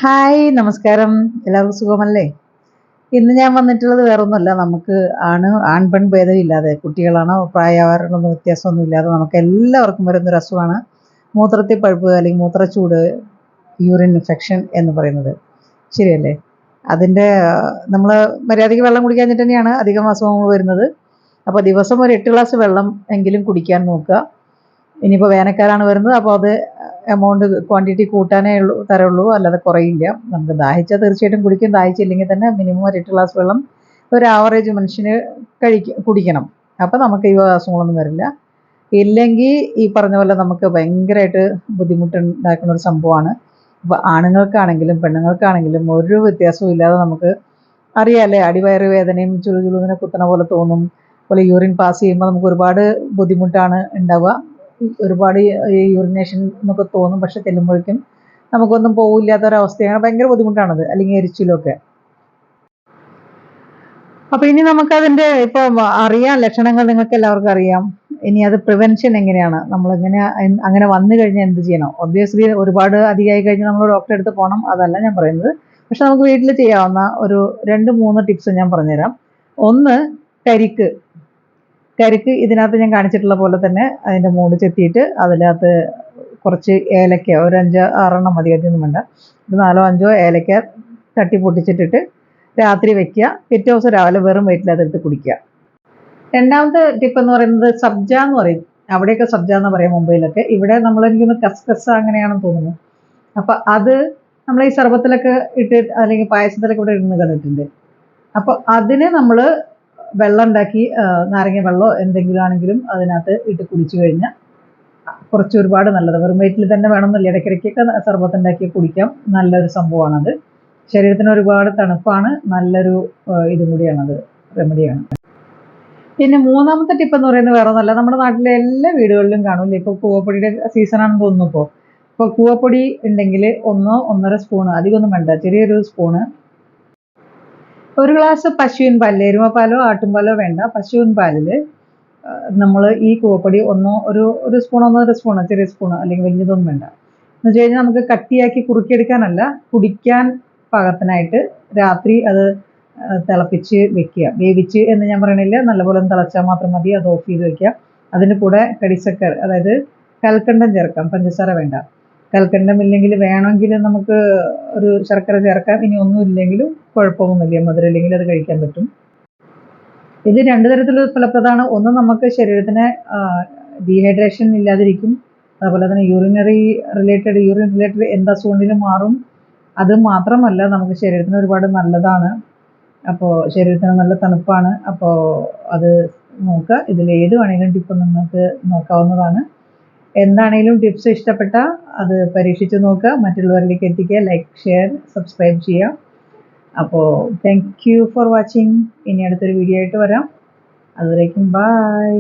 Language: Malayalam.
ഹായ് നമസ്കാരം. എല്ലാവർക്കും സുഖമല്ലേ? ഇന്ന് ഞാൻ വന്നിട്ടുള്ളത് വേറൊന്നുമല്ല, നമുക്ക് ആൺ പെൺ ഭേദമില്ലാതെ, കുട്ടികളാണോ പ്രായമായവരാണോ വ്യത്യാസമൊന്നും ഇല്ലാതെ നമുക്ക് എല്ലാവർക്കും വരുന്നൊരു അസുഖമാണ് മൂത്രത്തിൽ പഴുപ്പ് അല്ലെങ്കിൽ മൂത്രച്ചൂട്, യൂറിൻ ഇൻഫെക്ഷൻ എന്ന് പറയുന്നത്. ശരിയല്ലേ? അതിൻ്റെ നമ്മൾ മര്യാദയ്ക്ക് വെള്ളം കുടിക്കാഞ്ഞിട്ട് തന്നെയാണ് അധികം അസുഖങ്ങൾ വരുന്നത്. അപ്പോൾ ദിവസം ഒരു 8 ഗ്ലാസ് വെള്ളം എങ്കിലും കുടിക്കാൻ നോക്കുക. ഇനിയിപ്പോൾ വേനൽക്കാലമാണ് വരുന്നത്, അപ്പോൾ അത് ക്വാണ്ടിറ്റി കൂട്ടാനേ തരുള്ളൂ, അല്ലാതെ കുറയില്ല. നമുക്ക് ദാഹിച്ചാൽ തീർച്ചയായിട്ടും കുടിക്കും, ദാഹിച്ചില്ലെങ്കിൽ തന്നെ മിനിമം ഒരു 8 ഗ്ലാസ് വെള്ളം ഒരു ആവറേജ് മനുഷ്യന് കുടിക്കണം. അപ്പോൾ നമുക്ക് ഈ അസുഖങ്ങളൊന്നും വരില്ല. ഇല്ലെങ്കിൽ ഈ പറഞ്ഞ പോലെ നമുക്ക് ഭയങ്കരമായിട്ട് ബുദ്ധിമുട്ടുണ്ടാക്കുന്ന ഒരു സംഭവമാണ്. അപ്പോൾ ആണുങ്ങൾക്കാണെങ്കിലും പെണ്ണുങ്ങൾക്കാണെങ്കിലും ഒരു വ്യത്യാസവും ഇല്ലാതെ നമുക്ക് അറിയാമല്ലേ, അടിവയറ് വേദനയും ചുളുചുളുവിനെ കുത്തണ പോലെ തോന്നും. അതുപോലെ യൂറിൻ പാസ് ചെയ്യുമ്പോൾ നമുക്ക് ഒരുപാട് ബുദ്ധിമുട്ടാണ് ഉണ്ടാവുക. ഒരുപാട് ഈ യൂറിനേഷൻ എന്നൊക്കെ തോന്നും, പക്ഷെ ചെല്ലുമ്പോഴേക്കും നമുക്കൊന്നും പോകില്ലാത്തൊരവസ്ഥയാണ്. ഭയങ്കര ബുദ്ധിമുട്ടാണത്, അല്ലെങ്കിൽ എരിച്ചിലൊക്കെ. അപ്പോൾ ഇനി നമുക്കതിൻ്റെ ഇപ്പം അറിയാം, ലക്ഷണങ്ങൾ നിങ്ങൾക്ക് എല്ലാവർക്കും അറിയാം. ഇനി അത് പ്രിവെൻഷൻ എങ്ങനെയാണ്, നമ്മളെങ്ങനെ അങ്ങനെ വന്നു കഴിഞ്ഞാൽ എന്ത് ചെയ്യണം? ഒബ്വിയസ്ലി ഒരുപാട് അധികമായി കഴിഞ്ഞാൽ നമ്മൾ ഡോക്ടറെ അടുത്ത് പോകണം, അതല്ല ഞാൻ പറയുന്നത്. പക്ഷെ നമുക്ക് വീട്ടിൽ ചെയ്യാവുന്ന ഒരു 2-3 ടിപ്സ് ഞാൻ പറഞ്ഞുതരാം. ഒന്ന്, കരിക്ക് ഇതിനകത്ത് ഞാൻ കാണിച്ചിട്ടുള്ള പോലെ തന്നെ അതിൻ്റെ മൂട് ചെത്തിയിട്ട് അതിനകത്ത് കുറച്ച് ഏലക്ക, ഒരു 5-6 മതി, അധികമൊന്നും വേണ്ട, ഒരു 4-5 ഏലക്ക തട്ടി പൊട്ടിച്ചിട്ടിട്ട് രാത്രി വെക്കുക. പിറ്റേ ദിവസം രാവിലെ വെറും വയറ്റിൽ അതെടുത്ത് കുടിക്കുക. രണ്ടാമത്തെ ടിപ്പ് എന്ന് പറയുന്നത് സബ്ജ എന്ന് പറയും. അവിടെയൊക്കെ സബ്ജ എന്ന് പറയാം, മുംബൈയിലൊക്കെ. ഇവിടെ എനിക്കൊന്ന് കസ്കസ അങ്ങനെയാണെന്ന് തോന്നുന്നു. അപ്പം അത് നമ്മൾ ഈ സർബത്തിലൊക്കെ ഇട്ട് അല്ലെങ്കിൽ പായസത്തിലൊക്കെ ഇവിടെ ഇടുന്ന കണ്ടിട്ടുണ്ട്. അപ്പോൾ അതിന് നമ്മൾ വെള്ളം ഉണ്ടാക്കി, നാരങ്ങ വെള്ളമോ എന്തെങ്കിലും ആണെങ്കിലും അതിനകത്ത് ഇട്ട് കുടിച്ചു കഴിഞ്ഞാൽ കുറച്ച് ഒരുപാട് നല്ലത്. വെറും വയറ്റിൽ തന്നെ വേണമെന്നില്ല, ഇടയ്ക്കിടയ്ക്കൊക്കെ സർബത്ത് ഉണ്ടാക്കി കുടിക്കാം. നല്ലൊരു സംഭവമാണത്. ശരീരത്തിന് ഒരുപാട് തണുപ്പാണ്, നല്ലൊരു ഇതും കൂടിയാണത്, റെമഡിയാണ്. പിന്നെ മൂന്നാമത്തെ ടിപ്പ് എന്ന് പറയുന്നത് വേറെ ഒന്നല്ല, നമ്മുടെ നാട്ടിലെ എല്ലാ വീടുകളിലും കാണില്ലേ, ഇപ്പോൾ കൂവപ്പൊടിയുടെ സീസണാണെന്ന് തോന്നുന്നു. ഇപ്പോൾ കൂവപ്പൊടി ഉണ്ടെങ്കിൽ 1-1.5 സ്പൂണ്, അധികമൊന്നും വേണ്ട, ചെറിയൊരു സ്പൂണ്, ഒരു ഗ്ലാസ് പശുവിൻ പാലിൽ, എരുമപ്പാലോ ആട്ടുംപാലോ വേണ്ട, പശുവിൻ പാലിൽ നമ്മൾ ഈ കൂവപ്പൊടി ഒരു സ്പൂൺ, 1.5 സ്പൂണ്, ചെറിയ സ്പൂണ്, അല്ലെങ്കിൽ വലിയതൊന്നും വേണ്ട. എന്ന് വെച്ച് കഴിഞ്ഞാൽ നമുക്ക് കട്ടിയാക്കി കുറുക്കിയെടുക്കാനല്ല, കുടിക്കാൻ പാകത്തിനായിട്ട് രാത്രി അത് തിളപ്പിച്ച് വെക്കുക. വേവിച്ച് എന്ന് ഞാൻ പറയണില്ല, നല്ലപോലെ ഒന്ന് തിളച്ചാൽ മാത്രം മതി. അത് ഓഫ് ചെയ്ത് വെക്കുക. അതിൻ്റെ കൂടെ കടിച്ചക്കർ, അതായത് കൽക്കണ്ടം ചേർക്കാം, പഞ്ചസാര വേണ്ട. കൽക്കണ്ടം ഇല്ലെങ്കിൽ വേണമെങ്കിൽ നമുക്ക് ഒരു ശർക്കര ചേർക്കാം. ഇനി ഒന്നും ഇല്ലെങ്കിലും കുഴപ്പമൊന്നുമില്ല, മധുരം ഇല്ലെങ്കിൽ അത് കഴിക്കാൻ പറ്റും. ഇത് 2 തരത്തിൽ ഫലപ്രദമാണ്. ഒന്ന്, നമുക്ക് ശരീരത്തിന് ഡീഹൈഡ്രേഷൻ ഇല്ലാതിരിക്കും. അതുപോലെ തന്നെ യൂറിൻ റിലേറ്റഡ് എന്ത് അസുഖങ്ങളിലും മാറും. അത് മാത്രമല്ല നമുക്ക് ശരീരത്തിന് ഒരുപാട് നല്ലതാണ്. അപ്പോൾ ശരീരത്തിന് നല്ല തണുപ്പാണ്. അപ്പോൾ അത് നോക്കുക. ഇതിലേത് വേണമെങ്കിലും ടിപ്പ് നിങ്ങൾക്ക് നോക്കാവുന്നതാണ്. എന്താണെങ്കിലും ടിപ്സ് ഇഷ്ടപ്പെട്ടാൽ അത് പരീക്ഷിച്ച് നോക്കുക, മറ്റുള്ളവരിലേക്ക് എത്തിക്കുക, ലൈക്ക്, ഷെയർ, സബ്സ്ക്രൈബ് ചെയ്യുക. അപ്പോൾ താങ്ക് യു ഫോർ വാച്ചിങ്. ഇനി അടുത്തൊരു വീഡിയോ ആയിട്ട് വരാം. അതുവരേക്കും ബൈ.